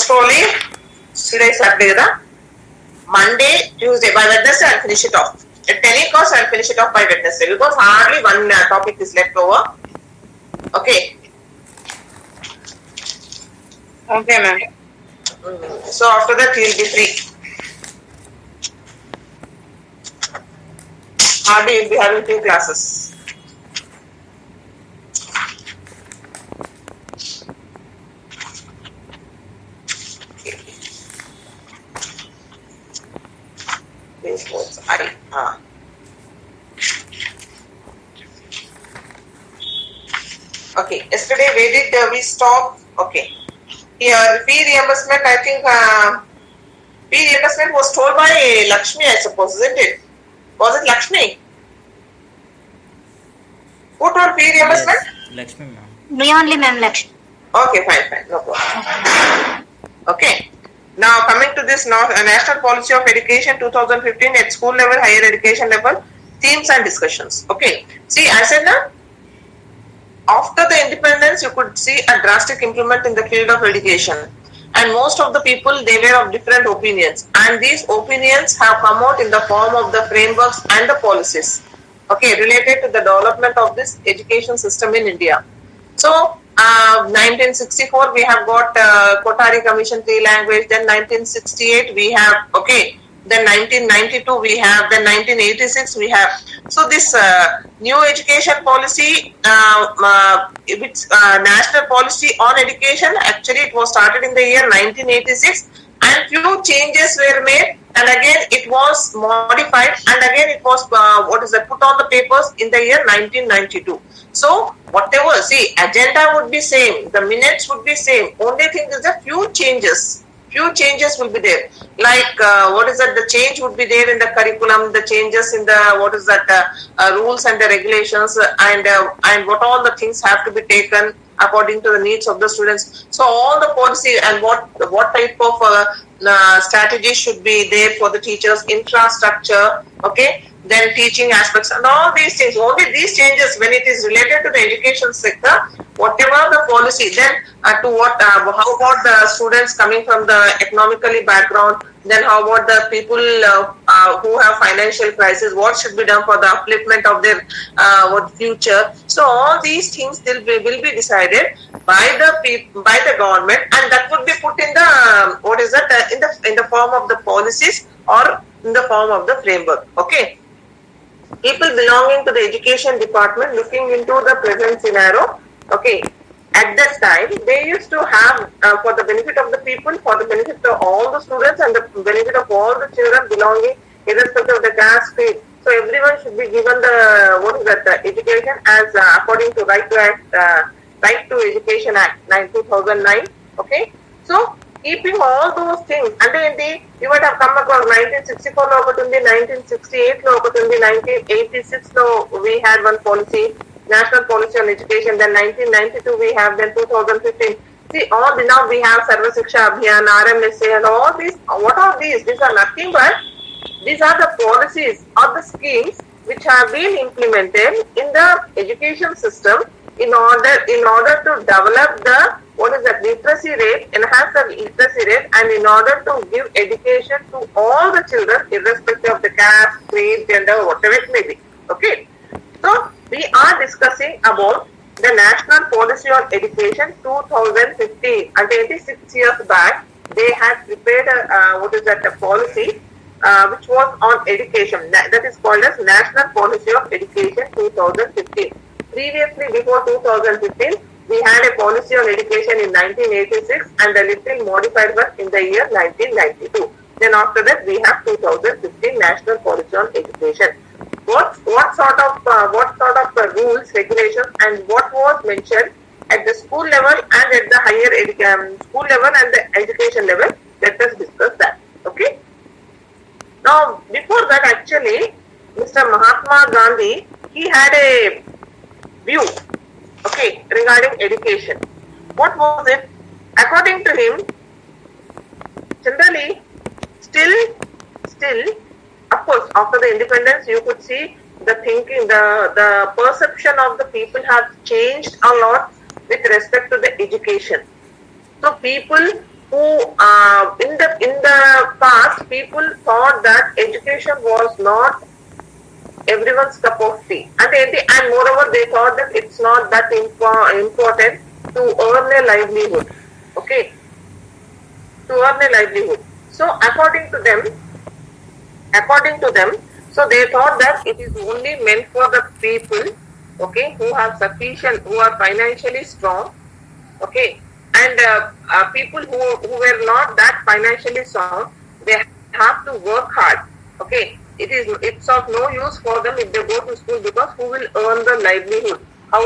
most probably, Saturday, Monday, Tuesday, by Wednesday I'll finish it off. At 10 course I'll finish it off by Wednesday because hardly one topic is left over. Okay. Okay, ma'am. So after that you'll be free. Hardly you'll be having 2 classes. Okay, yesterday where did we stop? Okay, here fee reimbursement, I think fee reimbursement was told by Lakshmi, I suppose, isn't it? Was it Lakshmi? Who told fee reimbursement? Yes, Lakshmi ma'am. Me only, ma'am, Lakshmi. Okay, fine, no problem. Okay. Now coming to this National Policy of Education 2015 at school level, higher education level, themes and discussions. Okay. See, I said now, after the independence, you could see a drastic improvement in the field of education. And most of the people, they were of different opinions. And these opinions have come out in the form of the frameworks and the policies, okay, related to the development of this education system in India. So, 1964 we have got Kothari Commission 3 language, then 1968 we have, okay, then 1992 we have, then 1986 we have. So this new education policy, national policy on education, actually it was started in the year 1986 and few changes were made and again it was modified and again it was put on the papers in the year 1992. So whatever, see, agenda would be same, the minutes would be same, only thing is a few changes will be there, like the change would be there in the curriculum, the changes in the rules and the regulations and what all the things have to be taken according to the needs of the students. So all the policy and what type of strategy should be there for the teachers, infrastructure, okay, then teaching aspects and all these things. Only these changes when it is related to the education sector, whatever the policy, then how about the students coming from the economically background, then how about the people who have financial crisis, what should be done for the upliftment of their future. So all these things will be decided by the government and that would be put in the in the form of the policies or in the form of the framework. Okay. People belonging to the education department looking into the present scenario, okay, at that time they used to have for the benefit of the people, for the benefit of all the students and the benefit of all the children belonging irrespective of the caste, creed. So everyone should be given the education as according to Right to Education Act 2009. Okay, so keeping all those things, and then you might have come across 1964 lo okutundi, 1968 lo okutundi, 1986 lo we had one policy, National Policy on Education, then 1992 we have, then 2015. See, now we have Sarva Shiksha Abhiyan, RMSA and all these. What are these? These are nothing but these are the policies or the schemes which have been implemented in the education system in order to develop the literacy rate, enhance the literacy rate, and in order to give education to all the children irrespective of the caste, creed, gender, whatever it may be. Okay. So we are discussing about the National Policy on Education 2015. And 26 years back, they had prepared a policy which was on education. That is called as National Policy of Education 2015. Previously, before 2015, we had a policy on education in 1986 and a little modified one in the year 1992. Then after that, we have 2015 National Policy on Education. What sort of rules, regulations, and what was mentioned at the school level and at the higher school level and the education level? Let us discuss that. Okay. Now, before that, actually, Mr. Mahatma Gandhi, he had a view, okay, regarding education. What was it? According to him, generally, still, of course, after the independence, you could see the thinking, the perception of the people have changed a lot with respect to the education. So people who in the past people thought that education was not everyone's cup of tea, and moreover they thought that it's not that important to earn a livelihood. Okay, to earn a livelihood. So according to them, so they thought that it is only meant for the people, okay, who have sufficient, who are financially strong, okay, and people who were not that financially strong, they have to work hard. Okay, it's of no use for them if they go to school, because who will earn the livelihood? How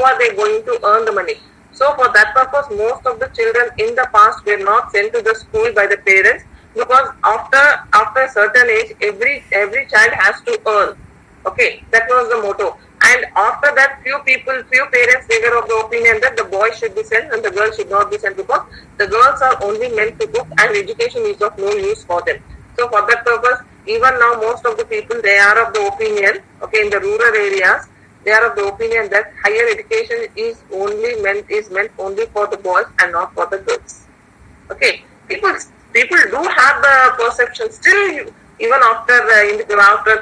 are they going to earn the money? So for that purpose, most of the children in the past were not sent to the school by the parents, because after a certain age, every child has to earn. Okay, that was the motto. And after that, few parents, they were of the opinion that the boy should be sent and the girl should not be sent, because the girls are only meant to cook and education is of no use for them. So for that purpose, even now most of the people, they are of the opinion, okay, in the rural areas, they are of the opinion that higher education is meant only for the boys and not for the girls. Okay, people do have the perception still, even after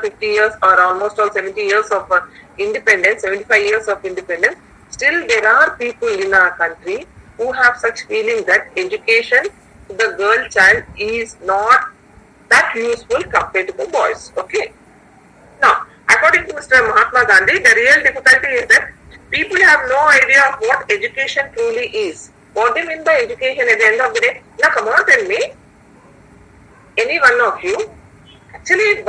50 years or almost all 70 years of independence, 75 years of independence, still there are people in our country who have such feeling that education to the girl child is not that useful compared to the boys. Okay. Now, according to Mr. Mahatma Gandhi, the real difficulty is that people have no idea of what education truly is. What do you mean by education at the end of the day? Now, come on, tell me, any one of you, actually,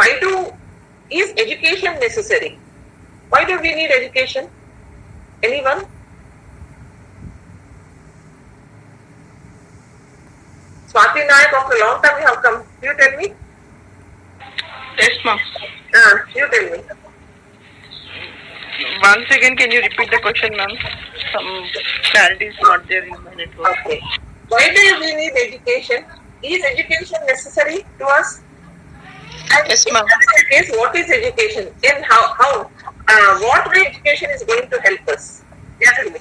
is education necessary? Why do we need education? Anyone? Swati Nayak, after a long time you have come. You tell me. Yes, ma'am. You tell me. Once again, can you repeat the question, ma'am? Some clarity is not there in my network. Okay. Why do we need education? Is education necessary to us? And Yes, ma'am. In that case, what is education? And what way education is going to help us? Yeah, tell me.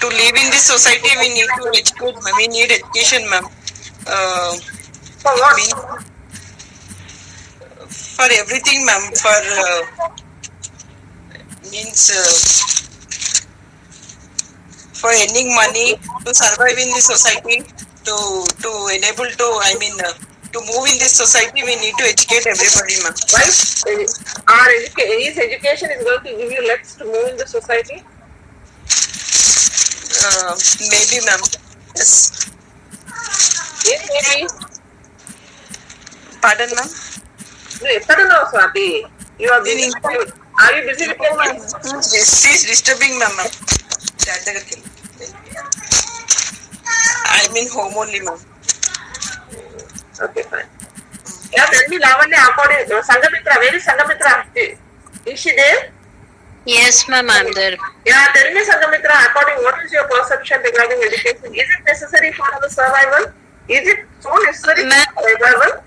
To live in this society, we need to educate, ma'am. We need education, ma'am. For what? For everything, ma'am. For for earning money, to survive in this society, to enable to, to move in this society, we need to educate everybody, ma'am. Right? Is education is going to give you legs to move in the society? Maybe, ma'am. Yes. Yes, maybe. Pardon, ma'am. No, Swati. You are busy. Are you busy with your mind? She is disturbing, ma'am. I'm in home only, ma'am. Okay, fine. Yeah, tell me, Lavanya, according to Sangamitra, where is Sangamitra? Is she there? Yes, ma'am, I'm there. Yeah, tell me, Sangamitra, what is your perception regarding education? Is it necessary for our survival? Is it so necessary for survival?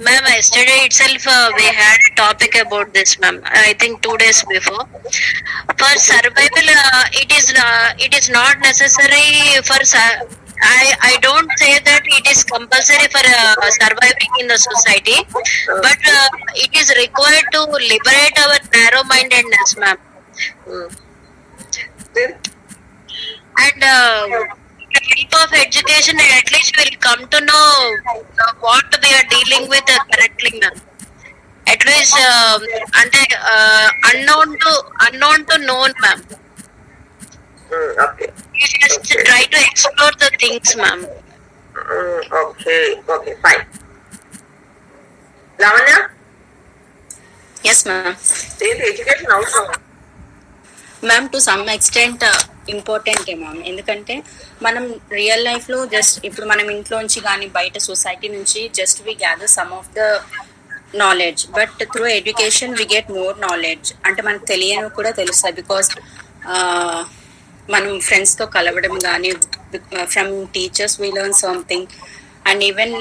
Ma'am, yesterday itself we had a topic about this, ma'am. I think 2 days before. For survival, it is not necessary for. I don't say that it is compulsory for surviving in the society, but it is required to liberate our narrow-mindedness, ma'am. And with the help of education, at least we will come to know what we are dealing with correctly, ma'am. At least unknown to known, ma'am. Okay. You just try to explore the things, ma'am. Okay, fine. Lavanya? Yes, ma'am. Education also. Ma'am to some extent ఇంపార్టెంటే ma'am. ఎందుకంటే మనం real లైఫ్లో just ఇప్పుడు మనం ఇంట్లోంచి కానీ బయట society నుంచి just we gather some of the knowledge, but through education we get more knowledge. అంటే మనకు తెలియనివి కూడా తెలుస్తాయి, బికాస్ మనం ఫ్రెండ్స్తో కలవడం కానీ from teachers we learn something. And even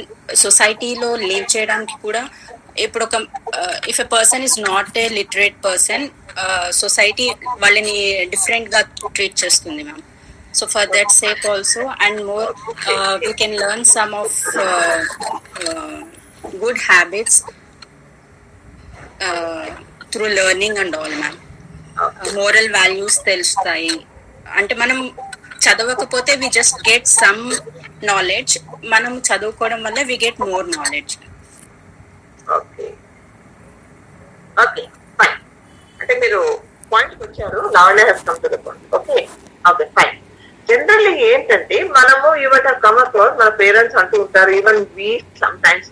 సొసైటీలో లివ్ చేయడానికి కూడా ఇప్పుడు ఒక if a person is not a literate person, society వాళ్ళని డిఫరెంట్ గా ట్రీట్ చేస్తుంది ma'am. So for that sake also, and more, we can learn some of good habits through learning and all, ma'am. Moral values తెలుస్తాయి. అంటే మనం చదవకపోతే we just get some knowledge. మనం చదువుకోవడం వల్ల we get more knowledge. Okay okay fine. అంటే మీరు పాయింట్కి వచ్చారు. Now I have come to the point. Okay okay fine. Generally ఏంటంటే మనము ఇవట కమ్ అక్రాస్ మన పేరెంట్స్ అంటూ ఉంటారు, ఈవెన్ వి సమ్ టైమ్స్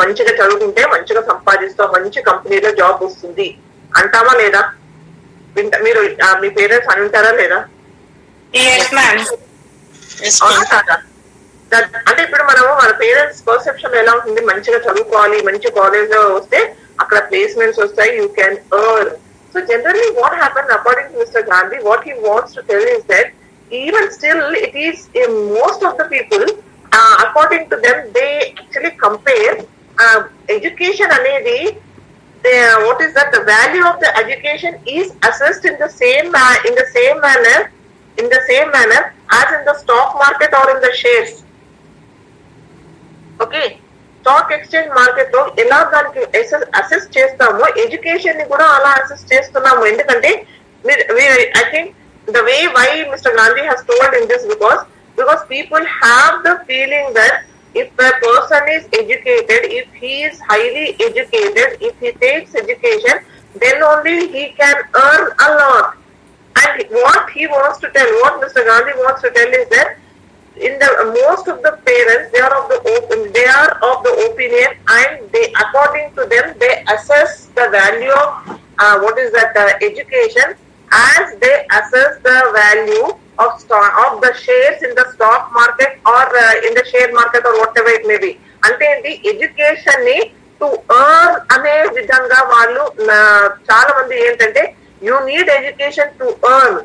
మంచిగా చదువుకుంటే మంచిగా సంపాదిస్తాం, మంచి కంపెనీలో జాబ్ వస్తుంది అంటామా లేదా? మీరు మీ పేరెంట్స్ అని ఉంటారా లేదా? అంటే ఇప్పుడు మనము మన పేరెంట్స్ పర్సెప్షన్ ఎలా ఉంటుంది, మంచిగా చదువుకోవాలి, మంచి కాలేజ్ లో వస్తే అక్కడ ప్లేస్మెంట్స్ వస్తాయి, you can earn. So generally what happen according to mister Gandhi, what he wants to tell is that even still it is most of the people according to them they actually compare education anedi what is that the value of the education is assessed in the same manner as in the stock market or in the shares. Okay, stock exchange market లో ఎలా దానికి assess చేస్తామో education ని కూడా అలా assess చేస్తున్నాము. ఎందుకంటే I think the way why Mr. Gandhi has told in this because people have the feeling that if a person is educated, if he is highly educated, if he takes education, then only he can earn a lot. And what he wants to tell, what Mr. Gandhi wants to tell is that in the most of the parents, they are of the opinion, and they, according to them, they assess the value of what is that education as they assess the value of the shares in the stock market or in the share market or whatever it may be. అంటే ఏంటి, education ని to earn అనే విధంగా వాళ్ళు చాలా మంది ఏంటంటే you need education to earn.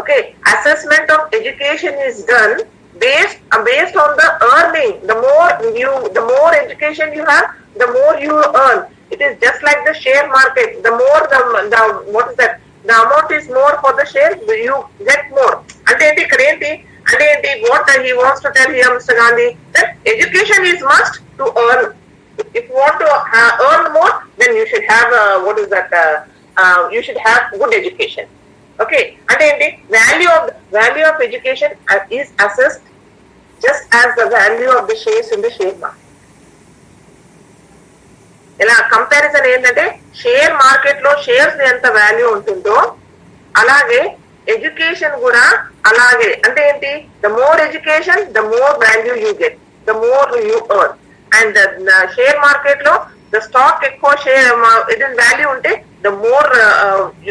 Okay, assessment of education is done based on the earning. The more education you have, the more you earn. It is just like the share market. The more the what is that? The amount is more for the share, you get more. Ante ikkada enti what he wants to tell here, Mr. Gandhi, that education is must to earn. If you want to earn more, then you should have what is that? You should have good education. Okay, ante enti value of education is assessed just as the value of the shares in the share market. ఇలా comparison ఏంటంటే share market లో shares ఎంత value ఉంటుందో అలాగే education కూడా అలాగే. అంటే ఏంటి, the more education the more value you get, the more you earn. And share market లో ద స్టాక్ ఎక్కువ షేర్ ఇది వాల్యూ ఉంటే the more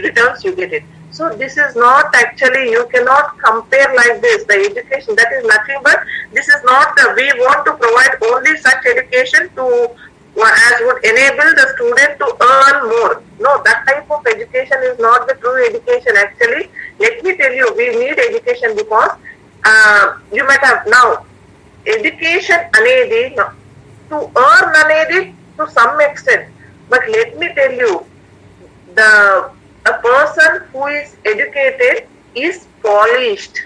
returns you get it. So this is not actually, you cannot compare like this. The education, that is nothing but, this is not, we want to provide only such education to as would enable the student to earn more. No, that type of education is not the true education. Actually, let me tell you, we need education because you might have now education anedi to earn anedi to some extent. But let me tell you, a person who is educated is polished,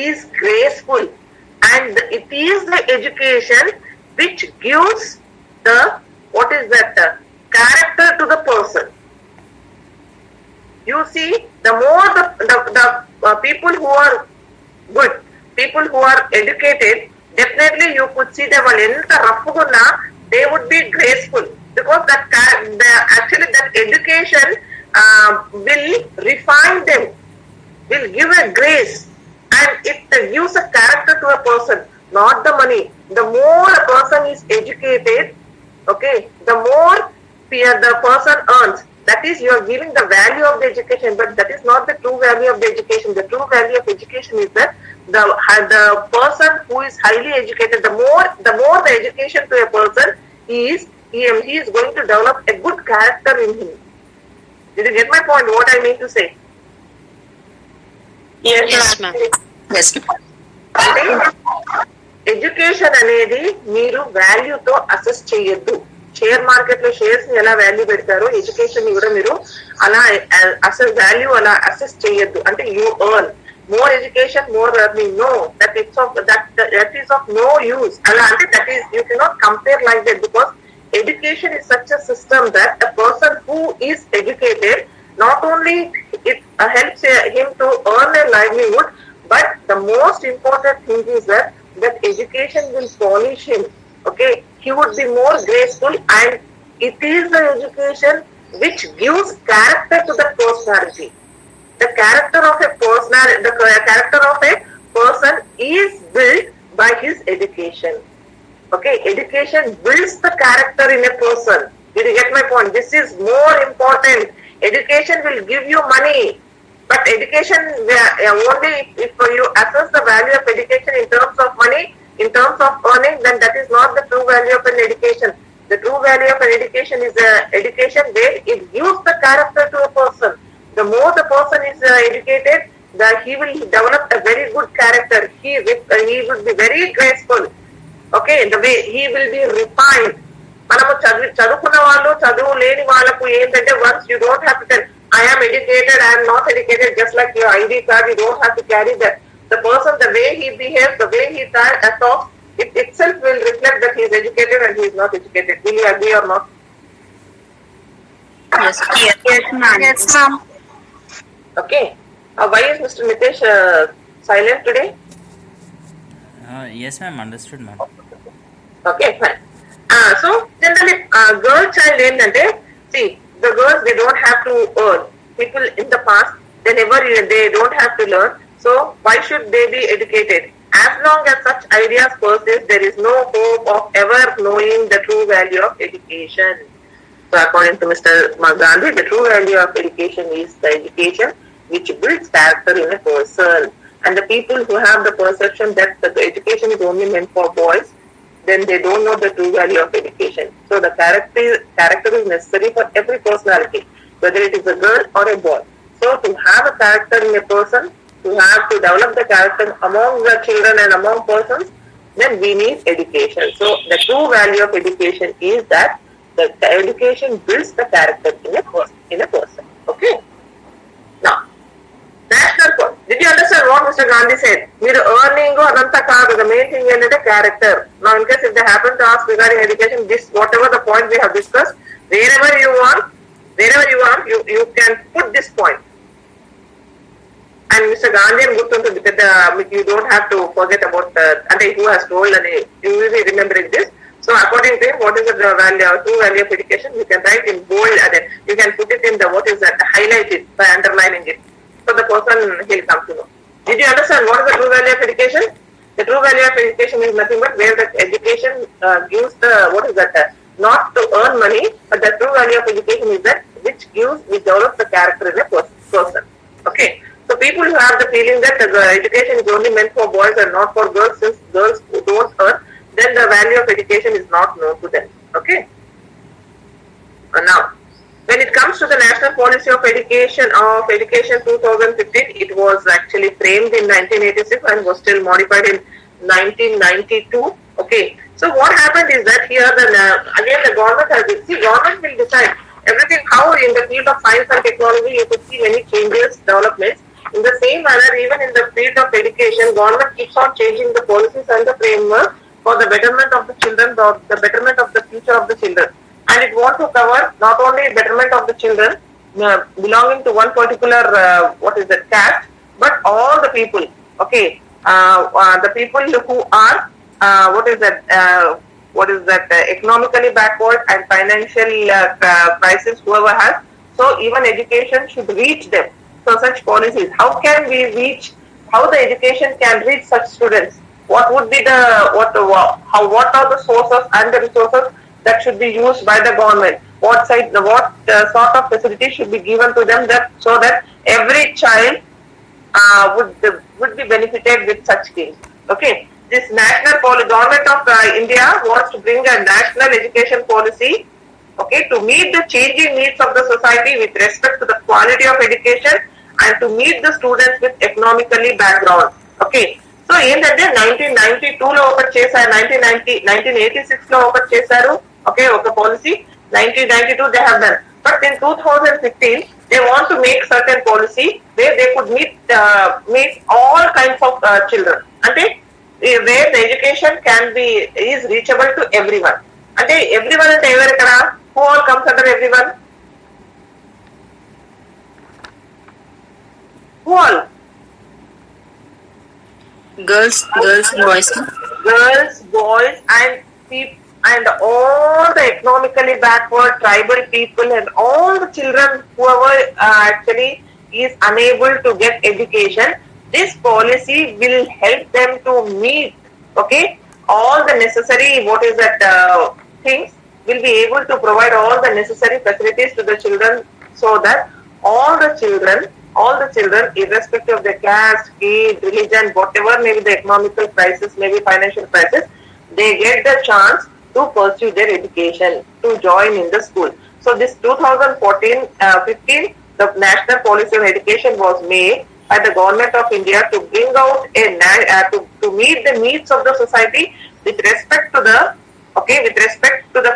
is graceful, and it is the education which gives the what is that character to the person. You see, the more the people who are good, people who are educated, definitely you could see them enta rough gunna, they would be graceful because actually that education will refine them, will give a grace, and it gives a character to a person, not the money. The more a person is educated, okay, the more the person earns. That is, you are giving the value of the education, but that is not the true value of the education. The true value of education is that the person who is highly educated, the more the education to a person he is going to develop a good character in him. Did you get my point? What I mean to say? Yes, ma'am. Yes. Education అనేది మీరు వాల్యూతో assess చేయొద్దు. Share market లో shares ని ఎలా value పెడతారో education ని కూడా మీరు అలా అసలు వాల్యూ అలా అసెస్ చేయొద్దు. అంటే you earn more education, more earning. No, that is of no use. That is, you cannot compare like that, because education is such a system that a person who is educated, not only it helps him to earn a livelihood, but the most important thing is that education will polish him. Okay, he would be more graceful, and it is the education which gives character to the personality. The character of a person is built by his education. Okay, education builds the character in a person. Did you get my point? This is more important. Education will give you money, but education only if you assess the value of education in terms of money, in terms of earning, then that is not the true value of an education. The true value of an education is education where it gives the character to a person. The more the person is educated, he will develop a very good character. He will be very graceful. Okay, the way he will be refined. మనము చదువుకున్న వాళ్ళు చదువు లేని వాళ్ళకు ఏంటంటే, once you don't have to tell I am educated, I am not educated, just like your ID card, you don't have to carry that. The person, the way he behaves, the way he talks, it itself will reflect that he is educated and he is not educated. Will you agree or not? Yes, ma'am. Yes, ma'am. Okay. Why is Mr. Nitesh silent today? Yes, ma'am. Understood, ma'am. Okay, fine. So generally, girl child ఏంటంటే, see, the girls, they don't have to earn. People in the past, they don't have to learn. So why should they be educated? As long as such ideas persist, there is no hope of ever knowing the true value of education. So according to Mr. Gandhi, the true value of education is the education which builds character in a person. And the people who have the perception that the education is only meant for boys, then they don't know the true value of education. So the character is necessary for every personality, whether it is a girl or a boy. So to have a character in a person, to have to develop the character among the children and among persons, then we need education. So the true value of education is that the education builds the character in a person. Okay. Now, national code. Did you understand what Mr. Gandhi said? మీరు earning అదంతా కాదు. The main thing ఏంటంటే character. Now, in case if they happen to ask regarding education, this whatever the point we have discussed, wherever you want, you can put this point. And Mr. Gandhi and గుర్తుంటుంది పెద్ద, you don't have to forget about అంటే who has told and you will be remembering this. So according to him, what is the true value of education? You can write in bold, and then you can put it in the highlight it by underlining it. So the person he'll come to know. Did you understand what is the true value of education? The true value of education is nothing but where the education gives not to earn money, but the true value of education is that which develops the character in a person. Okay. So people who have the feeling that the education is only meant for boys and not for girls, since girls don't earn, then the value of education is not known to them. Okay. Now, when it comes to the National Policy of Education 2015, it was actually framed in 1986 and was still modified in 1992. Okay. So what happened is that here again the government will decide everything. How in the field of science and technology you could see many changes, developments. In the same manner, even in the field of education, government keeps on changing the policies and the framework for the betterment of the children or the betterment of the future of the children. And it wants to cover not only betterment of the children belonging to one particular caste, but all the people. Okay, the people who are economically backward and financial crisis, whoever has. So even education should reach them. So such policies, how the education can reach such students? What would be what are the sources and the resources that should be used by the government? What sort of facilities should be given to them so that every child would be benefited with such things? Okay, this government of India wants to bring a national education policy, okay, to meet the changing needs of the society with respect to the quality of education and to meet the students with economically background. Okay. So ఏంటంటే 1992 లో ఒకటి చేశారు, 1986 లో ఒకటి చేశారు, Okay, policy 1992 they have done, but in 2015 they want to make certain policy where they could meet all kinds of children. And where the education is reachable to everyone. And everyone and everyone, who all comes under everyone? Who all? Girls, boys. Girls, boys, and all the economically backward tribal people and all the children whoever actually is unable to get education. This policy will help them to meet, okay, all the necessary things, will be able to provide all the necessary facilities to the children, so that all the children, irrespective of their caste, creed, religion, whatever may be the economical crisis, maybe financial crisis, they get the chance to pursue their education, to join in the school. So this 2014-15, the National Policy on Education was made by the Government of India to bring out to meet the needs of the society with respect to the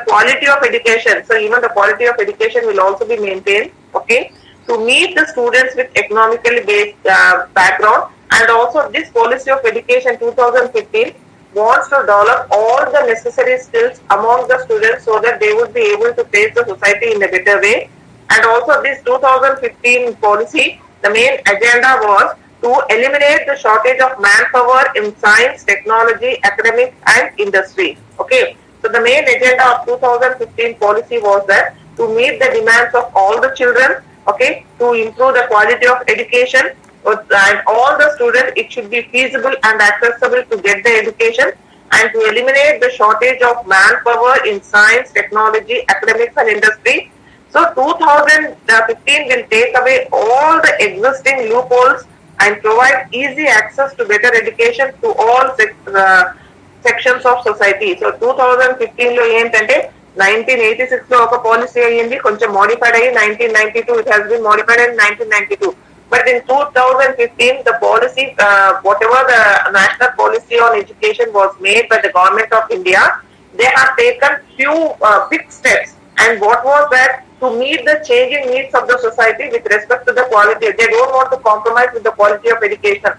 quality of education. So even the quality of education will also be maintained, okay, to meet the students with economically based background. And also this policy of education 2015 wants to develop all the necessary skills among the students so that they would be able to face the society in a better way. And also this 2015 policy, the main agenda was to eliminate the shortage of manpower in science, technology, academics and industry. Okay, so the main agenda of 2015 policy was that to meet the demands of all the children, okay, to improve the quality of education, and all the students, it should be feasible and accessible to get the education, and to eliminate the shortage of manpower in science, technology, academics and industry. So 2015 will take away all the existing loopholes and provide easy access to better education to all sections of society. So 2015 లో ఏంటంటే 1986 లో ఒక policy అయ్యింది, కొంచెం modified అయ్యి 1992 it has been modified in 1992. But in 2015, the policy, whatever the national policy on education was made by the Government of India, they have taken few big steps. And what was that? To meet the changing needs of the society with respect to the quality. They don't want to compromise with the quality of education.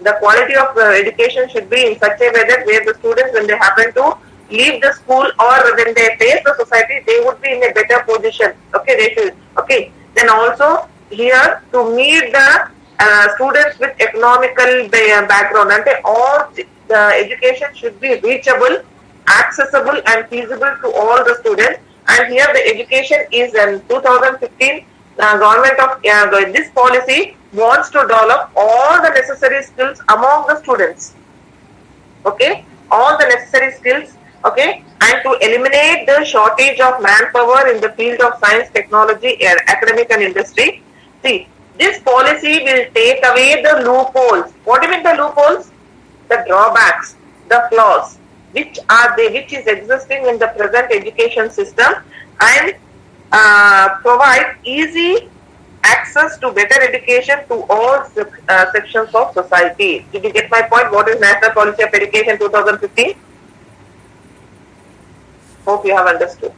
The quality of education should be in such a way that where the students, when they happen to leave the school or when they face the society, they would be in a better position. Okay, they should. Okay, then also here to meet the students with economical background, and all the education should be reachable, accessible and feasible to all the students. And here the education is in 2015 government of this policy wants to develop all the necessary skills among the students, okay, all the necessary skills, okay, and to eliminate the shortage of manpower in the field of science, technology, academic and industry. See, this policy will take away the loopholes. What do you mean the loopholes? The drawbacks, the flaws, which is existing in the present education system, and provide easy access to better education to all sections of society. Did you get my point? What is National Policy of Education 2015? Hope you have understood.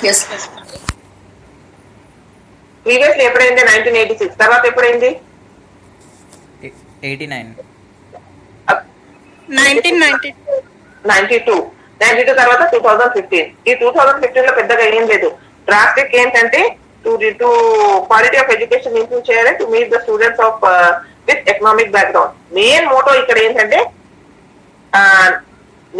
Yes. Previously ఎప్పుడైంది? 1986. తర్వాత ఎప్పుడైంది? 92 తర్వాత 2015. ఈ 2015 లో పెద్దగా ఏం లేదు. Drastic ఏంటంటే to quality of education improve చేయాలి, to meet the students of with economic background. Main motto ఇక్కడ ఏంటంటే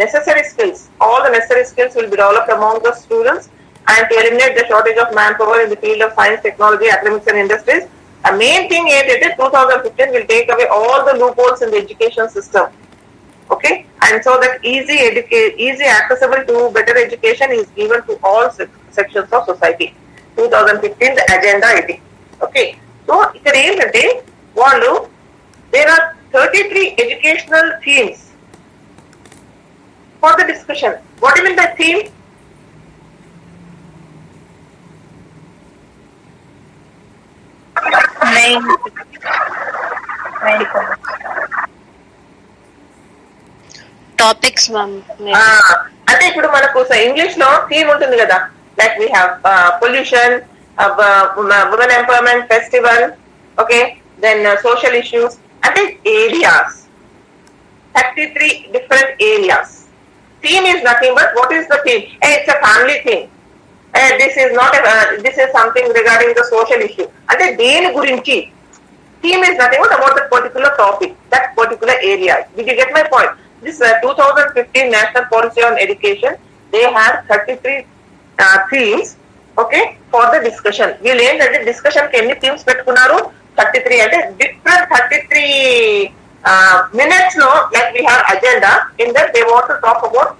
necessary skills, all the necessary skills will be developed among the students, and to eliminate the shortage of manpower in the field of science, technology, academics and industries. A main thing is that 2015 will take away all the loopholes in the education system, okay, and so that easy accessible to better education is given to all sections of society. 2015 the agenda ఇది, okay. So ఇక్కడ ఏంటంటే వాళ్ళు there are 33 educational themes for the discussion. What do you mean by theme? Topics, ma'am. అంటే ఇప్పుడు మనకు English లో theme ఉంటుంది కదా, like we have pollution, women empowerment, festival, okay, then social issues, అంటే areas, 33 different areas. Theme is nothing but what is the theme? Hey, it's a family theme. Hey, this is not this is something regarding the social issue. Ante deni gurinchi. Theme is nothing but about that particular topic, that particular area. Did you get my point? This 2015 National Policy on Education, they had 33 themes, okay, for the discussion. We'll end at the discussion ki enni themes pettukunnaru? 33 ante different 33 minutes no, like we have agenda, in that they want to talk about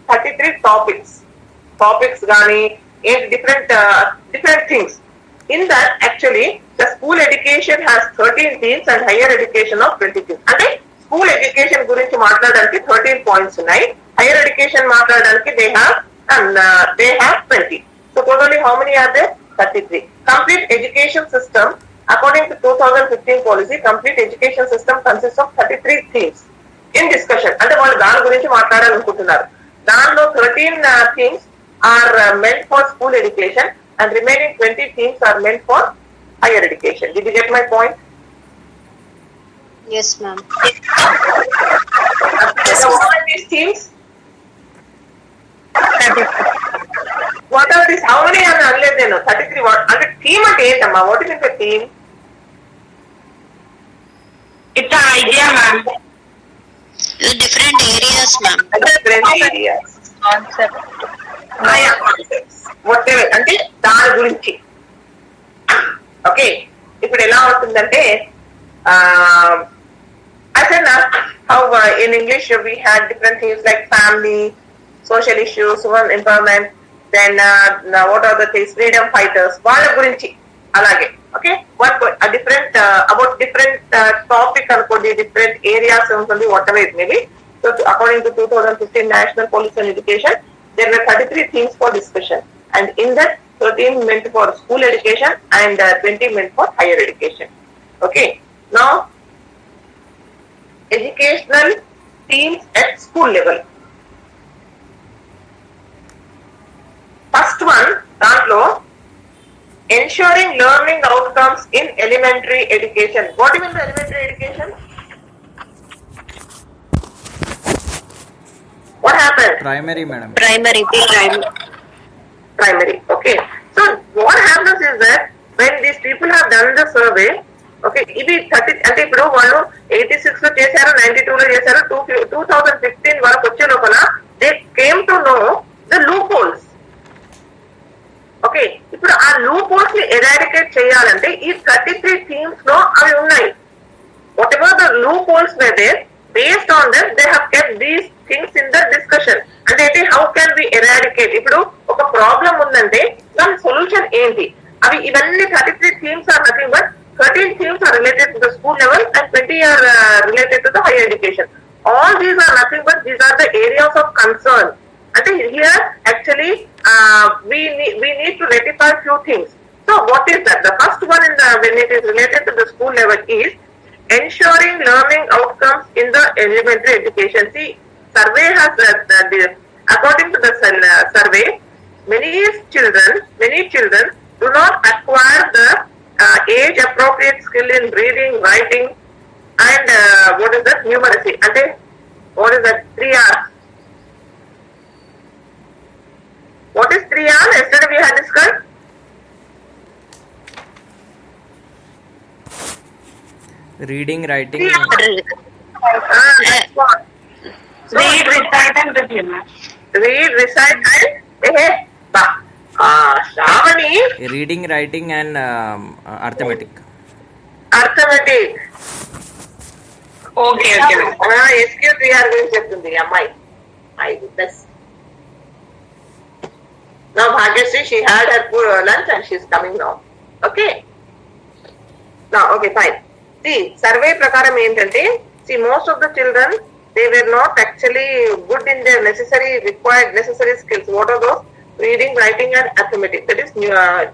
33 topics gani different things. In that actually the school education has 13 themes and higher education of 20 themes. Ante school education gurinchi maatladaniki 13 points unnai, higher education maatladaniki they have 20. So totally how many are there? 33. Complete education system, according to 2015 policy, complete education system consists of 33 themes in discussion. అంటే వాళ్ళు దాని గురించి మాట్లాడాలనుకుంటున్నారు. దానిలో 13 themes are meant for school education and remaining 20 themes are meant for higher education. Did you get my point? Yes, ma'am. So what are these themes? What are these? How many are unless they know? 33. What? And the theme ante entama? What is the theme? It's an idea, ma'am. Different areas, ma'am. Different areas. Concept. Concepts. Whatever. అంటే దాని గురించి. Okay, ఇప్పుడు ఎలా అవుతుందంటే I said how in English we had different things like family, social issues, women empowerment, then what are the things, freedom fighters, వాళ్ళ గురించి అలాగే. Okay, what a different about different topic అనుకోండి, different areas ఉంటుంది, whatever it may be. So according to 2015 National Policy on Education, there were 33 themes for discussion, and in that 13 meant for school education and 20 meant for higher education. Okay, now educational themes at school level. First one, దాంట్లో ensuring learning outcomes in elementary education. What do you mean by elementary education? What happened? Primary, madam. Primary. Primary. Okay. So what happens is that when these people have done the survey, okay, ఇది 30 అంటే ఇప్పుడు వాళ్ళు 86 లో చేశారు, 92 లో చేశారు, 2015 వరకు వచ్చే లోపల they came to know the loopholes. Okay, ఇప్పుడు ఆ లూప్ హోల్స్ ని ఎరాడికేట్ చేయాలంటే ఈ 33 థీమ్స్ లో అవి ఉన్నాయి. What ever the loop holes were there, based on them they have kept these things in the discussion. అంటే how can we eradicate? ఇప్పుడు ఒక ప్రాబ్లం ఉందంటే దాని సొల్యూషన్ ఏంటి? అవి ఇవన్నీ 33 themes are nothing but 13 themes are related to the school level and 20 are related to the higher education. All these are nothing but these are the areas of concern. And here actually we need to rectify few things. So what is that? The first one when it is related to the school level is ensuring learning outcomes in the elementary education. See, survey has according to the survey, many children do not acquire the age appropriate skill in reading, writing, and what is that, numeracy. And what is that, 3 R's? What is 3 R's? Yesterday we had discussed. Reading, writing. That's what. Read, recite, and review. Read, recite, and Shavani. Reading, writing, and arithmetic. Arithmetic. Okay. SQ3R గురించి చెప్తుంది అమ్మాయి. My goodness. Now Bhagyashree, she had her lunch and she is coming now. Okay. Now, okay, fine. See, survey prakaram ఏంటంటే, see, most of the children, they were not actually good in their required necessary skills. What are those? Reading, writing, and arithmetic. That is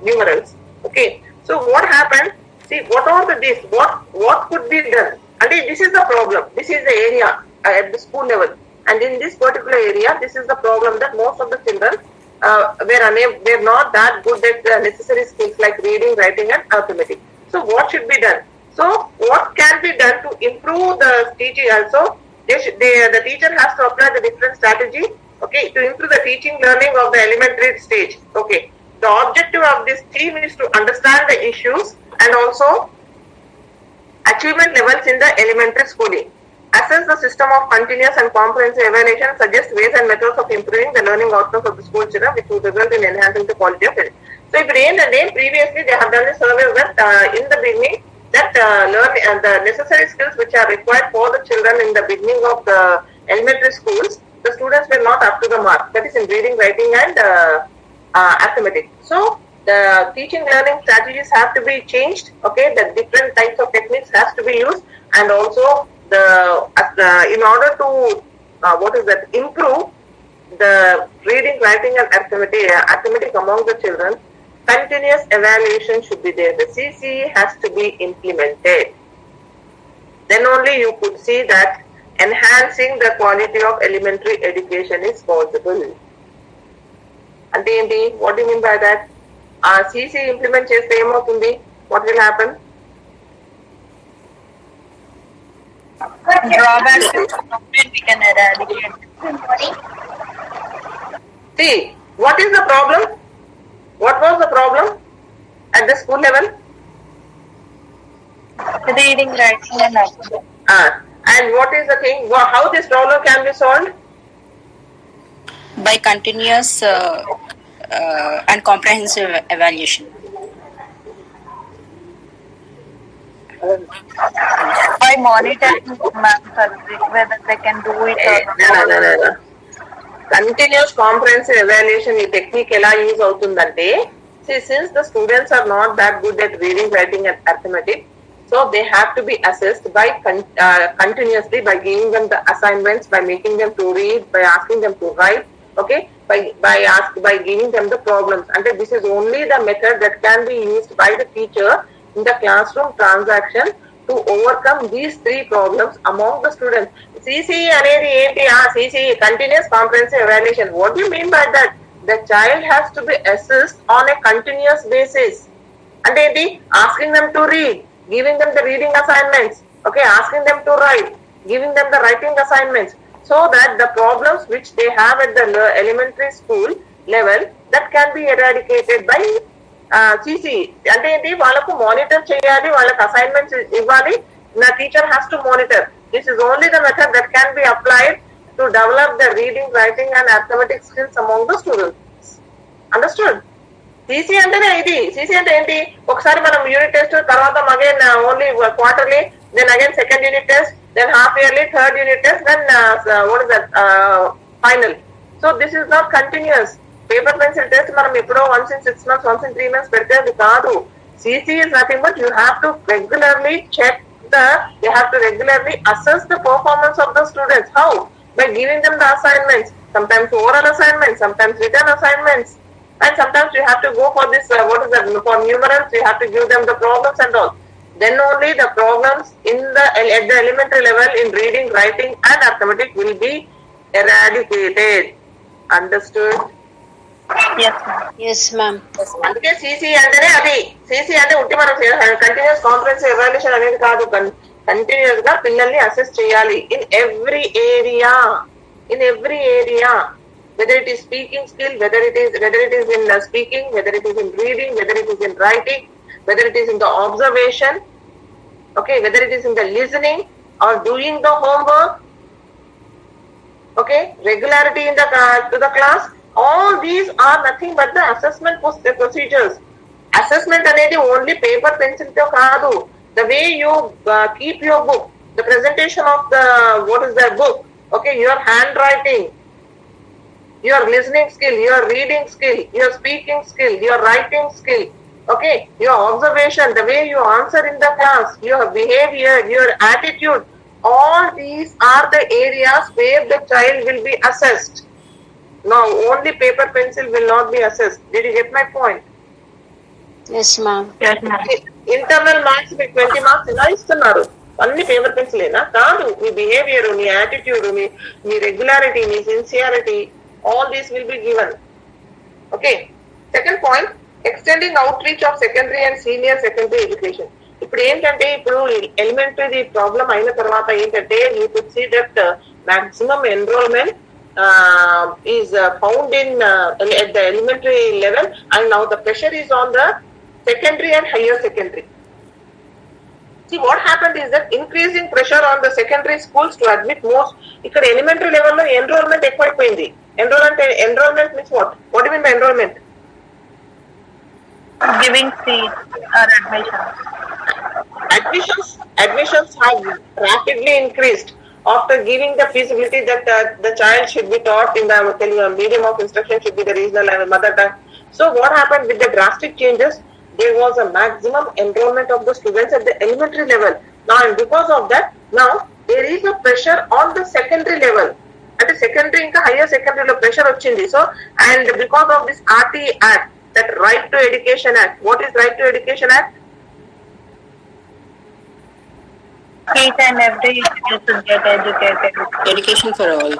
numerals. Okay. So what happened? See, what are these? What could be done? And this is the problem. This is the area at the school level. and in this particular area, this is the problem that most of the children were not that good at the necessary skills like reading, writing, and arithmetic. So what should be done? So what can be done to improve the teaching also? The teacher has to apply the different strategy, okay, to improve the teaching learning of the elementary stage. Okay, the objective of this team is to understand the issues and also achievement levels in the elementary schooling. Assess the system of continuous and comprehensive evaluation, suggest ways and methods of improving the learning outcomes of the school children, which will result in enhancing the quality of it. So, if previously they have done a survey that in the beginning that the necessary skills which are required for the children in the beginning of the elementary schools, the students were not up to the mark. That is in reading, writing, and arithmetic. So, the teaching learning strategies have to be changed. Okay, the different types of techniques has to be used, and also in order to improve the reading, writing, and arithmetic among the children, continuous evaluation should be there. The CCE has to be implemented. Then only you could see that enhancing the quality of elementary education is possible. And what do you mean by that? CCE implement cheste emoutundi? What will happen? Drawbacks we can eradicate. See, what is the problem? What was the problem at the school level? Reading, writing, and arithmetic. And what is the thing? How this problem can be solved? By continuous and comprehensive evaluation. By monitoring whether they can do it or not. No. Continuous comprehensive evaluation ఈ technique ఎలా use అవుతుందంటే, since the students are not that good at reading, writing, and arithmetic, so they have to be assessed by continuously by giving them the assignments, by making them to read, by asking them to write, okay, by giving them the problems. And this is only the method that can be used by the teacher in the classroom transaction to overcome these three problems among the students. CCE అనేది ఏంటి? CCE, continuous comprehensive evaluation. What do you mean by that? The child has to be assessed on a continuous basis. అంటే ఏంటి? Asking them to read, giving them the reading assignments, okay, asking them to write, giving them the writing assignments, so that the problems which they have at the elementary school level, that can be eradicated by CCE. అంటే ఏంటి? వాళ్ళకు monitor చేయాలి, వాళ్ళకి assignments ఇవ్వాలి. The teacher has to monitor. This is only the method that can be applied to develop the reading, writing, and arithmetic skills among the students. Understood? CCE అంటేనే ఇది. CCE అంటే ఏంటి? ఒకసారి మనం యూనిట్ టెస్ట్, తర్వాత again only quarterly, then again second unit test, then half yearly, third unit test, then final. So this is not continuous. Paper pencil test మనం ఎప్పుడో once in 6 months, once in 3 months పెడితే అది కాదు. CCE is nothing but you have to regularly check you have to regularly assess the performance of the students. How? By giving them the assignments, sometimes oral assignments, sometimes written assignments, and sometimes you have to go for this, for numerals, you have to give them the problems and all. Then only the problems at the elementary level in reading, writing, and arithmetic will be eradicated. Understood? Yes, ma'am. అందుకే CCE అంటేనే అది. CCE అంటే ఉట్టి మనం continuous comprehensive evaluation అనేది కాదు, continuous గా పిల్లల్ని అసెస్ చేయాలి in every area, whether it is speaking skill, whether it is in speaking, whether it is in reading, whether it is in writing, whether it is in the observation, okay, whether it is in the listening or doing the homework, okay, regularity in to the class. All these are nothing but the assessment procedures. Assessment అనేది only paper pencil తో కాదు. The way you keep your book, the presentation of the book, okay, your handwriting, your listening skill, your reading skill, your speaking skill, your writing skill, okay, your observation, the way you answer in the class, your behavior, your attitude, all these are the areas where the child will be assessed. Now, only paper pencil will not be assessed. Did you get my point? Yes, ma'am. Yes, ma'am. Internal marks 20 marks ఇలా ఇస్తున్నారు. అన్ని paper పెన్సిలేనా? కాదు. మీ behaviour, మీ attitude, మీ regularity, మీ sincerity, all these will be given. Okay. Second point, extending outreach of secondary and senior secondary education. ఇప్పుడు ఏంటంటే ఇప్పుడు ఎలిమెంటరీ ప్రాబ్లం అయిన తర్వాత ఏంటంటే you could see that maximum enrolment is found in at the elementary level, and now the pressure is on the secondary and higher secondary. See, what happened is that increasing pressure on the secondary schools to admit most. ఇక్కడ elementary level లో enrollment ఎక్కువైపోయింది. Enrollment means what do you mean by enrollment? Giving seats or admissions have rapidly increased after giving the feasibility that the child should be taught in the medium of instruction should be the regional and mother tongue. So what happened with the drastic changes? There was a maximum enrollment of the students at the elementary level. Now, and because of that, now there is a pressure on the secondary level. At the secondary inka higher secondary level pressure ochindi. So, and because of this RT Act, that Right to Education Act. What is Right to Education Act? each and every child should get educated. Education for all.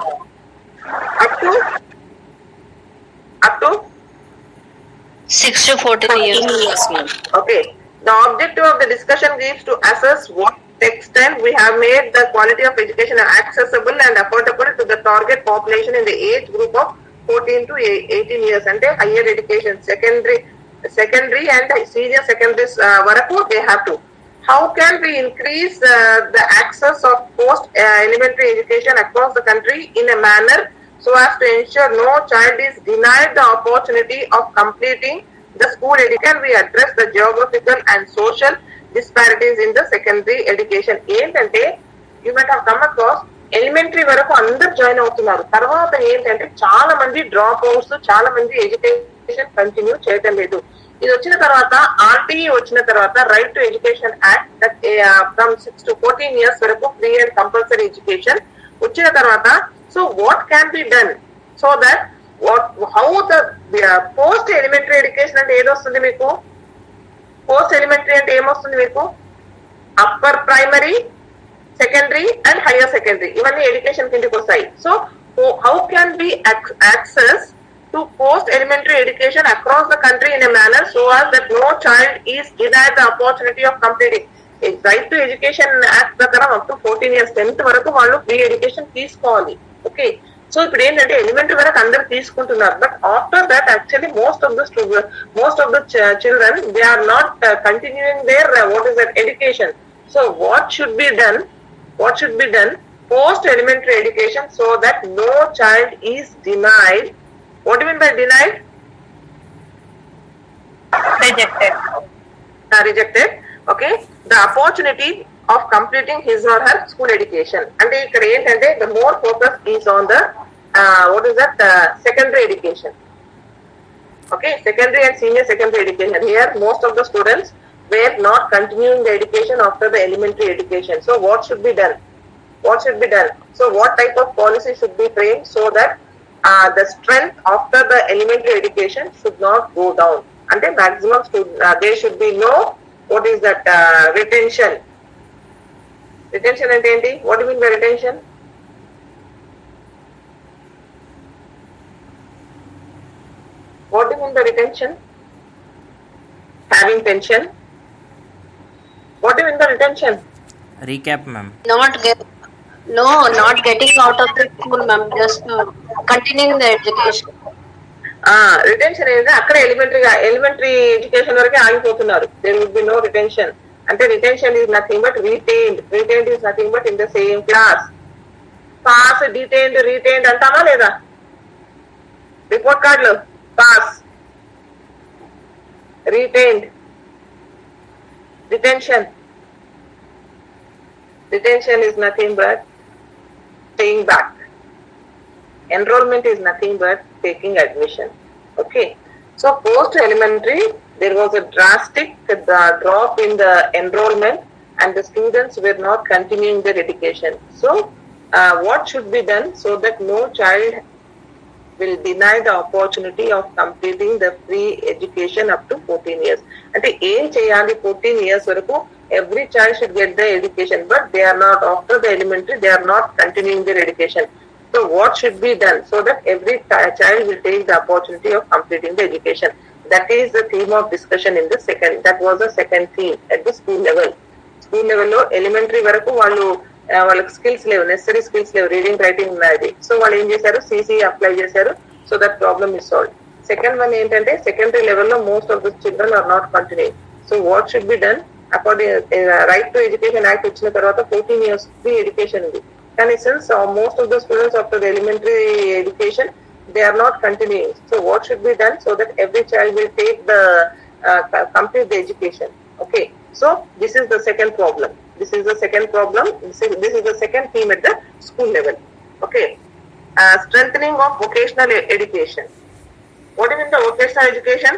Up to 6 to 14 years. Okay. The objective of the discussion is to assess what extent we have made the quality of education accessible and affordable to the target population in the age group of 14 to 18 years. And higher education, secondary and senior secondary varaku they have to. How can we increase the access of post-elementary education across the country in a manner so as to ensure no child is denied the opportunity of completing the school education? We address the geographical and social disparities in the secondary education. ఏంటంటే you might have come across elementary వరకు అందరు join అవుతున్నారు. తర్వాత ఏంటంటే చాలా మంది drop outs, చాలా మంది ఎడ్యుకేషన్ కంటిన్యూ చేయటం లేదు. ఇది వచ్చిన తర్వాత ఆర్టీఈ వచ్చిన తర్వాత right to education act that from 6 to 14 years వరకు ఫ్రీ అండ్ కంపల్సరీ ఎడ్యుకేషన్ వచ్చిన తర్వాత so what can be done so that how the post elementary education అంటే ఏదొస్తుంది మీకు? పోస్ట్ ఎలిమెంటరీ అంటే ఏమొస్తుంది మీకు? Upper primary, secondary and higher secondary ఇవన్నీ education కిందకి వస్తాయి. So how can be access to post elementary education across the country in a manner so as that no child is denied the opportunity of completing. Right to Education Act ప్రకారం up to 14 years 10th వరకు వాళ్ళు free education తీసుకోవాలి. Okay. So ఇప్పుడు ఏంటంటే elementary వరకు అందరు తీసుకుంటున్నారు. But after that actually most of the children they are not continuing there what is that education. So what should be done? Post elementary education so that no child is denied. What do you mean by denied? Rejected. Okay. The opportunity of completing his or her school education. And the more focus is on the secondary education. Okay. Secondary and senior secondary education. Here most of the students were not continuing the education after the elementary education. So what should be done? So what type of policy should be framed so that the strength after the elementary education should not go down? And the maximum there should be no retention. Retention and enti? What do you mean by retention? What do you mean by retention? Having pension. What do you mean by retention? Recap, ma'am. Not getting out of the school, ma'am. Just continuing the education. Retention ఏంటంటే అక్కడ elementary education వరకే ఆగిపోతున్నారు. There would be no retention. అంటే retention is nothing but retained is nothing but in the same class. Pass, retained అంటామా లేదా? Report కార్డులు pass, retained, retention is nothing but staying back. Enrollment is nothing but taking admission. Okay. So post elementary there was a drastic drop in the enrollment and the students were not continuing their education. So what should be done so that no child will deny the opportunity of completing the free education up to 14 years? అంటే ఏం చేయాలి 14 years వరకు every child should get the education, but they are not, after the elementary, they are not continuing their education. So what should be done so that every child will take the opportunity of completing the education? That is the theme of discussion in the second. That was the second theme at the school level. School లెవెల్లో elementary వరకు వాళ్ళకి skills లేవు, necessary skills లేవు, reading writing ఉన్నది. So వాళ్ళు ఏం చేశారు, CC apply చేశారు. So that problem is solve. Second one ఏంటంటే సెకండరీ లెవెల్లో most of the children are not continue. So what should be done according right to education act వచ్చిన తర్వాత 14 years ఫ్రీ ఎడ్యుకేషన్ ఉంది. కానీ since most of the students after the elementary education they are not continuing. So what should be done so that every child will take the complete the education? Okay. So this is the second problem. This is the second problem. This is the second theme at the school level. Okay. Strengthening of vocational education. What is in the vocational education?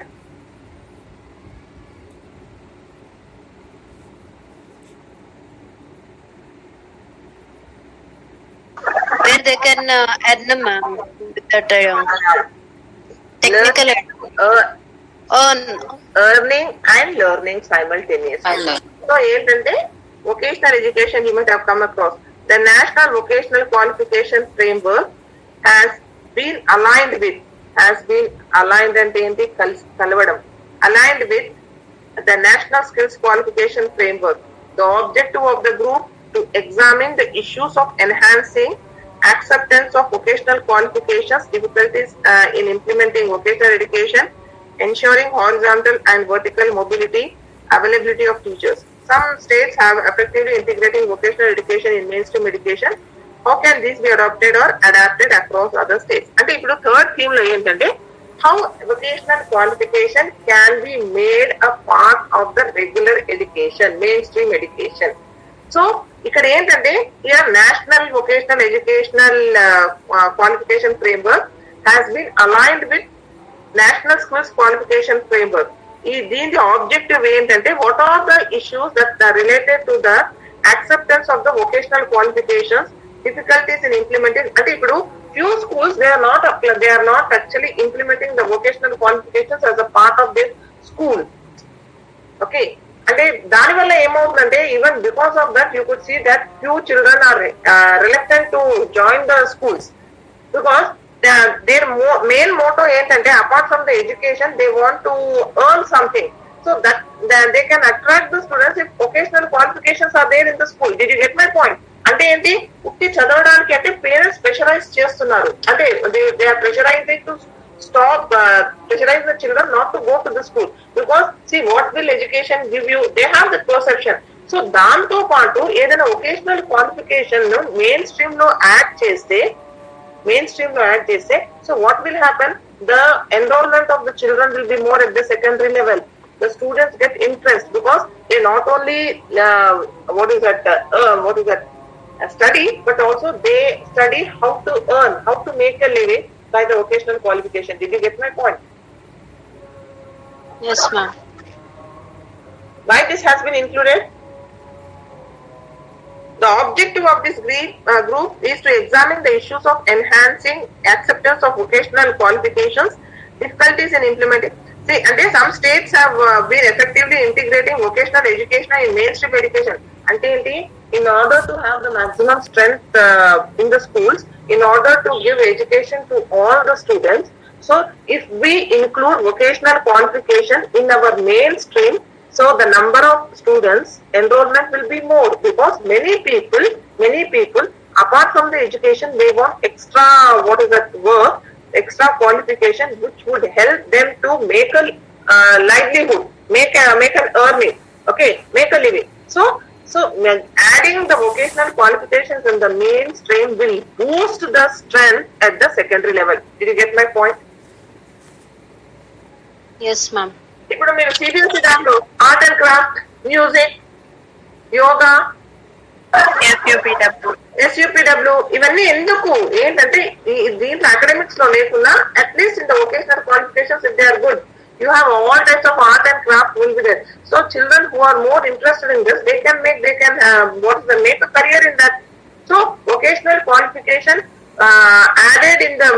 Where they can earn that technical earning and learning simultaneously. So ఏంటంటే vocational education you might have come across. The National Vocational Qualification Framework has been aligned అంటే ఏంటి, కలవడం, aligned with the National Skills Qualification Framework. The objective of the group to examine the issues of enhancing acceptance of vocational qualifications, difficulties in implementing vocational education, ensuring horizontal and vertical mobility, availability of teachers. Some states have effectively integrating vocational education in mainstream education. How can this be adopted or adapted across other states? అంటే ఇప్పుడు third theme లో ఏంటంటే how vocational qualification can be made a part of the regular education, mainstream education. So ఇక్కడ ఏంటంటే here National Vocational Educational Qualification Framework has been aligned with National Skills Qualification Framework. దీని objective ఏంటంటే what are the issues that are related to the acceptance of the vocational qualifications, difficulties in implementing. అంటే ఇప్పుడు few schools they are not actually implementing the vocational qualifications as a part of this school. Okay, అంటే దాని వల్ల ఏమవుతుందంటే even because of that you could see that few children are reluctant to join the schools because their main motto ఏంటంటే apart from the education they want to earn something, so that they can attract the students if vocational qualifications are there in the school. Did you get my point? అంటే ఏంటి, ఉట్టి చదవడానికి అంటే parents pressurise చేస్తున్నారు, అంటే they are pressurizing to stop pressurize the children not to go to the school because see what will education give you, they have the perception. So దాంతో పాటు ఏదైనా వొకేషనల్ క్వాలిఫికేషన్ మెయిన్ స్ట్రీమ్ లో add చేస్తే so what will happen, the enrollment of the children will be more at the secondary level. The students get interest because they not only study but also they study how to earn, how to make a living by the vocational qualification. Did you get my point? Yes ma'am. Why this has been included? The objective of this group is to examine the issues of enhancing acceptance of vocational qualifications, difficulties in implementing. See, and some states have been effectively integrating vocational education in mainstream education. In order to have the maximum strength in the schools, in order to give education to all the students. So, if we include vocational qualification in our mainstream, so the number of students enrollment will be more because many people apart from the education they want extra work, extra qualification which would help them to make a livelihood, make an earning, okay, make a living. So adding the vocational qualifications in the mainstream will boost the strength at the secondary level. Did you get my point? Yes ma'am. ఇప్పుడు మీరు CBSE దాంట్లో art and craft, music, yoga, SUPW ఇవన్నీ ఎందుకు ఏంటంటే దీంట్లో academics లో లేకుండా at least in the vocational qualifications if they are good you have all types of art and craft will be there. So children who are more interested in this, they can make a career in that. So vocational qualification added in the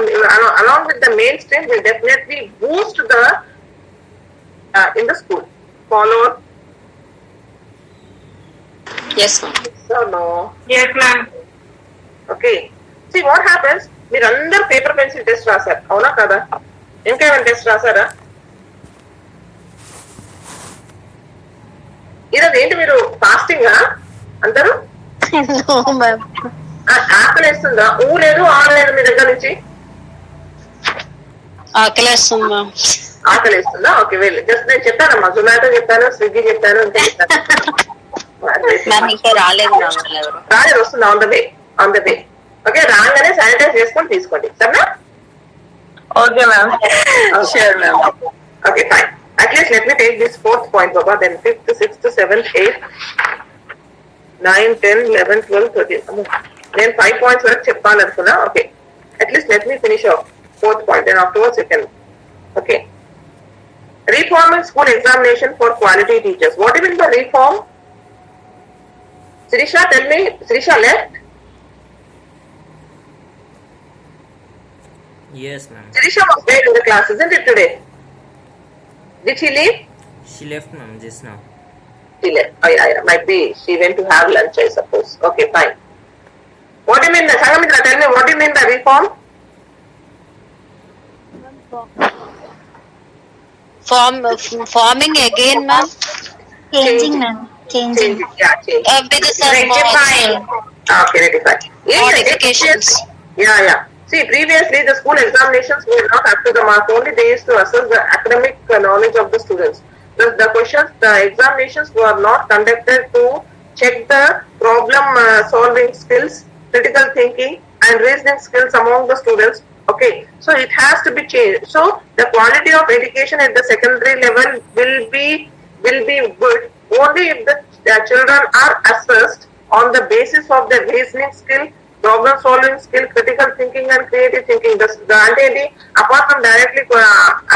along with the mainstream will definitely boost the in the school. Follow. Yes ma'am. So no. Yes, ma'am. Okay. See what happens? మీరందరూ paper pencil test రాశారు, అవునా కదా? ఇంకేమైనా test రాశారా? ఈరోజు ఏంటి మీరు ఫాస్టింగా అందరూ? ఆకలి వేస్తుందా? లేదు ఆడలేదు మీ దగ్గర నుంచి? ఆకలేస్తుంది మ్యామ్. ఆకలి వేస్తుందా? ఓకే వెళ్ళి జస్ట్ నేను చెప్పానమ్మా, జొమాటో చెప్పాను, స్విగ్గీ చెప్పాను, ఇంకా మ్యామ్ ఇంకా రాలేదు మ్యామ్ వాళ్ళు ఎవరు. రాలేదు, వస్తుంది on the way, on the way. Okay, రాగానే శానిటైజ్ చేసుకొని తీసుకోండి, సరేనా? Okay, ma'am. Sure, ma'am. Okay, fine. At least let me take this fourth point, Baba. Then 5th, 6th, 7th, 8th, 9, 10, 11, 12, 13. Then 5 points వరకు చెప్పాలనుకున్నా. Okay. At least let me finish off fourth point. Then afterwards you can. Okay. Reforming school examination for quality teachers. What do you mean by reform? Sirisha, tell me. Sirisha left. Yes, ma'am. Sirisha was there in the class, isn't it today? Did she leave? She left, ma'am, just now. She left. Oh, yeah. Might be she went to have lunch, I suppose. Okay, fine. What do you mean? Sangamitra, tell me, what do you mean by reform? Forming again, ma'am. Changing, ma'am. Changing. Yeah, change. With the Rectifying. Okay, rectify. modifications. Yeah. See, previously the school examinations were not up to the mark. Only they used to assess the academic knowledge of the students. The questions, the examinations were not conducted to check the problem solving skills, critical thinking, and reasoning skills among the students. Okay, so it has to be changed. So the quality of education at the secondary level will be good only if the children are assessed on the basis of the reasoning skill, problem solving skill, critical thinking, and creative thinking. Apart from directly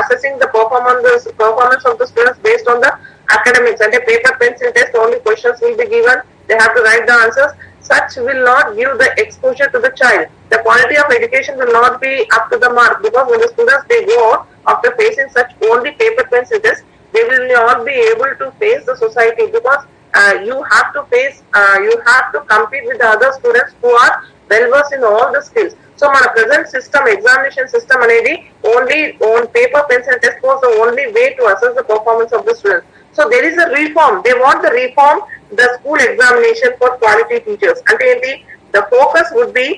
assessing the performance of the students based on the academics, and a paper pencil test, only questions will be given. They have to write the answers. Such will not give the exposure to the child. The quality of education will not be up to the mark, because when the students they go out after facing such only paper pencil test, they will not be able to face the society, because you have to compete with the other students who are well versed in all the skills. So మన present system, examination system అనేది only on paper pencil test was the only way to assess the performance of the students. So there is a reform. They want the reform the school examination for quality teachers. అంటే ఏంటి? The focus would be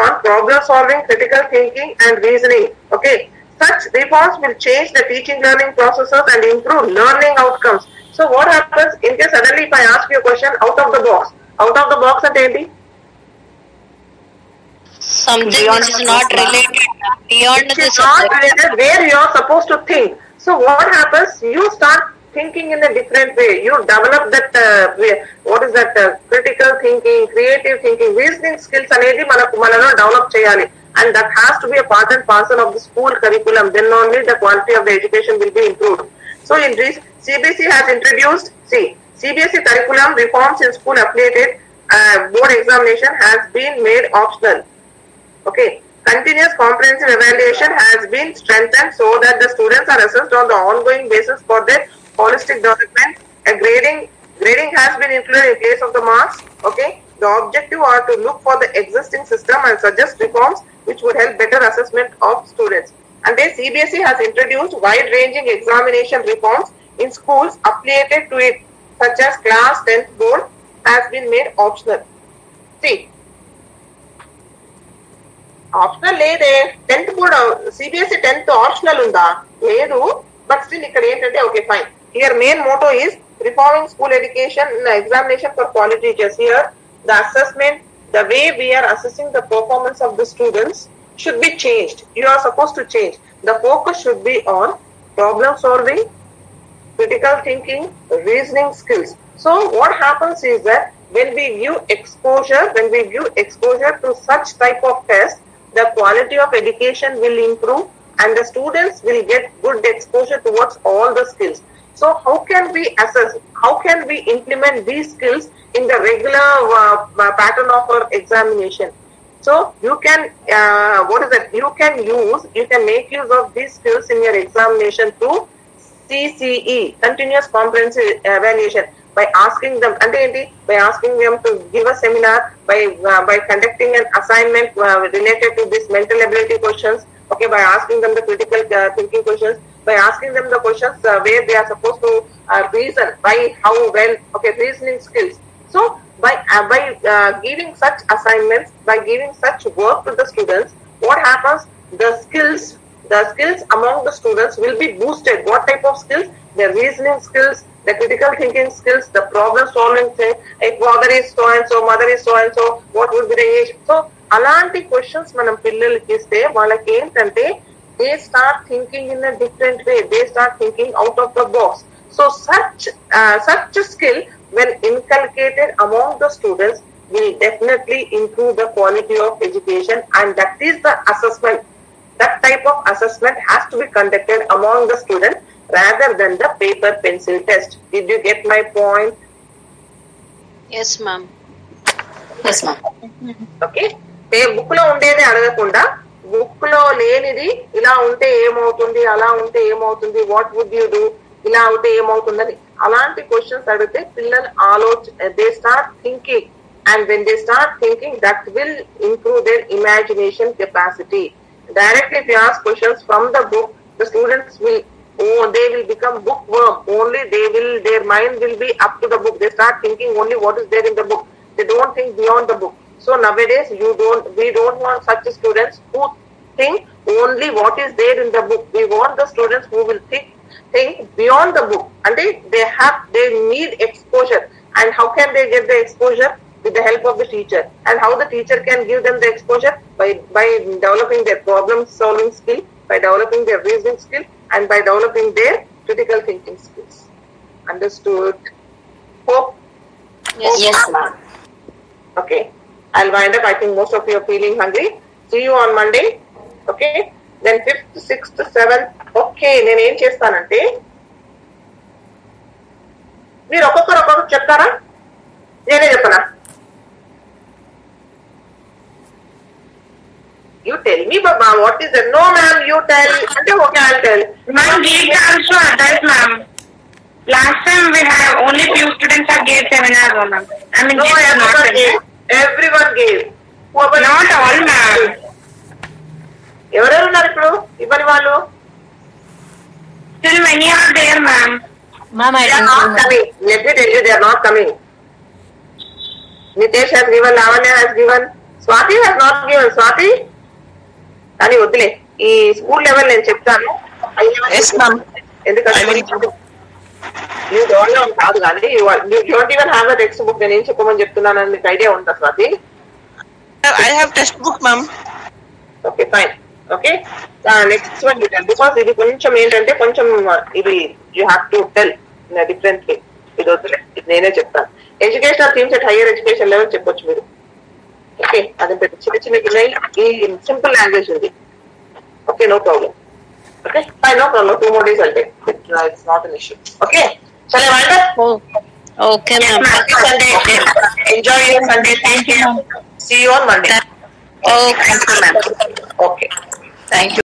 on problem solving, critical thinking, and reasoning. Okay, such reforms will change the teaching learning processes and improve learning outcomes. So what happens in case suddenly if I ask you a question out of the box అంటే ఏంటి? Something which is not related, beyond the Not subject. related, where you are supposed to think. So what happens? You start thinking in a different way. You develop that critical thinking, creative thinking, reasoning skills అనేది మనలో develop చేయాలి, and that has to be a part and parcel of the school curriculum. Then only the quality of the education will be improved. So in this, CBSE has introduced CBSE curriculum reforms in school affiliated board examination has been made optional. Okay, continuous comprehensive evaluation has been strengthened so that the students are assessed on the ongoing basis for their holistic development. A grading has been included in place of the marks. Okay, the objective are to look for the existing system and suggest reforms which would help better assessment of students. And then CBSE has introduced wide-ranging examination reforms in schools affiliated to it, such as class 10th board has been made optional. See, optional లేదే, 10th కూడా CBSE 10th optional ఉందా? లేదు. But still ఇక్కడ ఏంటంటే okay fine, here main motto is reforming school education examination for quality teachers. Here the assessment, the way we are assessing the performance of the students should be changed. You are supposed to change. The focus should be on problem solving, critical thinking, reasoning skills. So what happens is that when we give exposure to such type of test, the quality of education will improve and the students will get good exposure towards all the skills. So how can we assess, how can we implement these skills in the regular pattern of our examination? So you can you can make use of these skills in your examination through CCE, continuous comprehensive evaluation. by asking them, by asking them to give a seminar, by conducting an assignment related to this mental ability questions, okay, by asking them the critical thinking questions, by asking them the questions where they are supposed to reason, by how well, okay, reasoning skills. So by giving such assignments, by giving such work to the students, what happens? The skills among the students will be boosted. What type of skills? The reasoning skills, the critical thinking skills, the problem solving thing. If father is so and so, mother is so and so, what would be the age? So అలాంటి questions మనం పిల్లలకి ఇస్తే వాళ్ళకి ఏంటంటే they start thinking in a different way, they start thinking out of the box. So such a skill, when inculcated among the students, will definitely improve the quality of education, and that is the assessment. That type of assessment has to be conducted among the students rather than the paper pencil test. Did you get my point? Yes, ma'am. Yes, ma'am. Okay. Book లో ఉండేది అడగకుండా book లో లేనిది ఇలా ఉంటే ఏమవుతుంది, అలా ఉంటే ఏమవుతుంది, వాట్ వుడ్ యూ డూ, ఇలా ఉంటే ఏమవుతుందని అలాంటి క్వశ్చన్స్ అడిగితే పిల్లలు they start thinking, and when they start thinking that will improve their imagination capacity. Directly if you ask questions from the book, the students will they will become bookworm. Only their mind will be up to the book. They start thinking only what is there in the book. They don't think beyond the book. So nowadays we don't want such students who think only what is there in the book. We want the students who will think beyond the book, and they need exposure. And how can they get the exposure? With the help of the teacher. And how the teacher can give them the exposure? By developing their problem solving skill, by developing their reasoning skill, and by developing their critical thinking skills. Understood? Hope? Yes, ma'am. Okay. I'll wind up. I think most of you are feeling hungry. See you on Monday. Okay. Then 5th, 6th, 7th. Okay. నేను ఏం చేస్తానంటే మీరు ఒక్కొక్కరు చెప్తారా, నేనే చెప్పనా? You tell me, Baba, what is it? No, ma'am, you tell. Okay, I'll tell. Ma'am, we also adult, ma'am. Last time we have only few students have gave seminar, ma'am. I mean, no, everyone gave. Not all, ma'am. ఎవరెవరు ఉన్నారు ఇప్పుడు ఇవ్వని వాళ్ళు? Still many are there, ma'am. Ma'am, They are not coming. Let me tell you, they are not coming. Nitesh has given, Lavanya has given, Swati has not given. Swati? కానీ వద్దులే, ఈ school level నేను చెప్తాను. ఎందుకంటే కాదు కానీ don't even have a text book. నేను ఏం చెప్పమని చెప్తున్నాను అని మీకు ఐడియా ఉందా Swathi? I have text book, ma'am. Okay, fine. Okay, next one you tell, because ఇది కొంచెం ఏంటంటే కొంచెం ఇది you have to tell in a different way. ఇది వద్దులే, ఇది నేనే చెప్తాను. Educational themes at higher education level చెప్పొచ్చు మీరు. ఓకే, అది చిన్న ఈ సింపుల్ లాంగ్వేజ్ ఉంది. Okay, no problem. Okay, fine, no problem. 2 more days I'll take. It's not an issue. Okay, shall I wind up? Okay, ma'am. Happy Sunday. Enjoy your Sunday. Thank you. See you on Monday. Okay, ma'am. Okay, thank you.